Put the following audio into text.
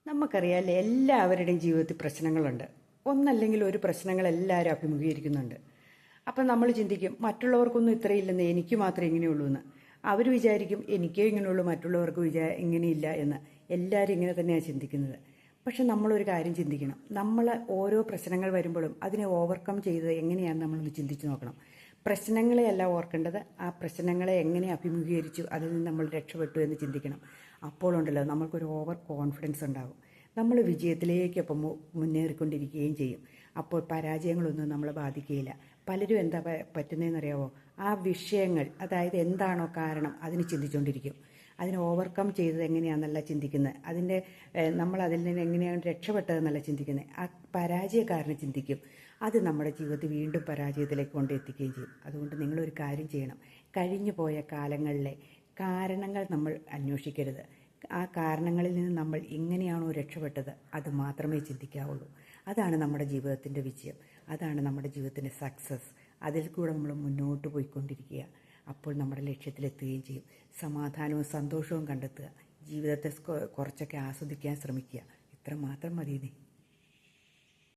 നമുക്കറിയാമല്ലേ, എല്ലാവരുടെയും ജീവിതത്തിൽ പ്രശ്നങ്ങളുണ്ട്. ഒന്നല്ലെങ്കിൽ ഒരു പ്രശ്നങ്ങൾ എല്ലാവരും അഭിമുഖീകരിക്കുന്നുണ്ട്. അപ്പം നമ്മൾ ചിന്തിക്കും, മറ്റുള്ളവർക്കൊന്നും ഇത്രയില്ലെന്ന്, എനിക്ക് മാത്രമേ ഇങ്ങനെയുള്ളൂ എന്ന്. അവർ വിചാരിക്കും എനിക്കേ ഇങ്ങനെയുള്ളൂ, മറ്റുള്ളവർക്ക് ഇങ്ങനെയില്ല എന്ന്. എല്ലാവരും ഇങ്ങനെ തന്നെയാണ് ചിന്തിക്കുന്നത്. പക്ഷെ നമ്മളൊരു കാര്യം ചിന്തിക്കണം, നമ്മൾ ഓരോ പ്രശ്നങ്ങൾ വരുമ്പോഴും അതിനെ ഓവർകം ചെയ്തത് എങ്ങനെയാണെന്ന് നമ്മളൊന്ന് ചിന്തിച്ച് നോക്കണം. പ്രശ്നങ്ങളെയല്ല ഓർക്കേണ്ടത്, ആ പ്രശ്നങ്ങളെ എങ്ങനെ അഭിമുഖീകരിച്ചു, അതിൽ നിന്ന് നമ്മൾ രക്ഷപ്പെട്ടു എന്ന് ചിന്തിക്കണം. അപ്പോഴുണ്ടല്ലോ നമുക്കൊരു ഓവർ കോൺഫിഡൻസ് ഉണ്ടാകും. നമ്മൾ വിജയത്തിലേക്കൊപ്പം മുന്നേറിക്കൊണ്ടിരിക്കുകയും ചെയ്യും. അപ്പോൾ പരാജയങ്ങളൊന്നും നമ്മളെ ബാധിക്കുകയില്ല. പലരും എന്താ പറ്റുന്നതെന്നറിയാവോ, ആ വിഷയങ്ങൾ, അതായത് എന്താണോ കാരണം, അതിന് ചിന്തിച്ചുകൊണ്ടിരിക്കും. അതിനെ ഓവർകം ചെയ്തത് എങ്ങനെയാണെന്നല്ല ചിന്തിക്കുന്നത്, നമ്മൾ അതിൽ നിന്ന് എങ്ങനെയാണ് രക്ഷപ്പെട്ടതെന്നല്ല ചിന്തിക്കുന്നത്. ആ പരാജയക്കാരനെ ചിന്തിക്കും. അത് നമ്മുടെ ജീവിതത്തിൽ വീണ്ടും പരാജയത്തിലേക്ക് കൊണ്ടെത്തിക്കുകയും ചെയ്യും. അതുകൊണ്ട് നിങ്ങളൊരു കാര്യം ചെയ്യണം, കഴിഞ്ഞു പോയ കാലങ്ങളിലെ കാരണങ്ങൾ നമ്മൾ അന്വേഷിക്കരുത്. ആ കാരണങ്ങളിൽ നിന്ന് നമ്മൾ എങ്ങനെയാണോ രക്ഷപ്പെട്ടത് അത് മാത്രമേ ചിന്തിക്കാവുള്ളൂ. അതാണ് നമ്മുടെ ജീവിതത്തിൻ്റെ വിജയം, അതാണ് നമ്മുടെ ജീവിതത്തിൻ്റെ സക്സസ്. അതിൽ കൂടെ നമ്മൾ മുന്നോട്ട് പോയിക്കൊണ്ടിരിക്കുക. അപ്പോൾ നമ്മുടെ ലക്ഷ്യത്തിലെത്തുകയും ചെയ്യും. സമാധാനവും സന്തോഷവും കണ്ടെത്തുക. ജീവിതത്തെ കുറച്ചൊക്കെ ആസ്വദിക്കാൻ ശ്രമിക്കുക. ഇത്ര മാത്രം മതി.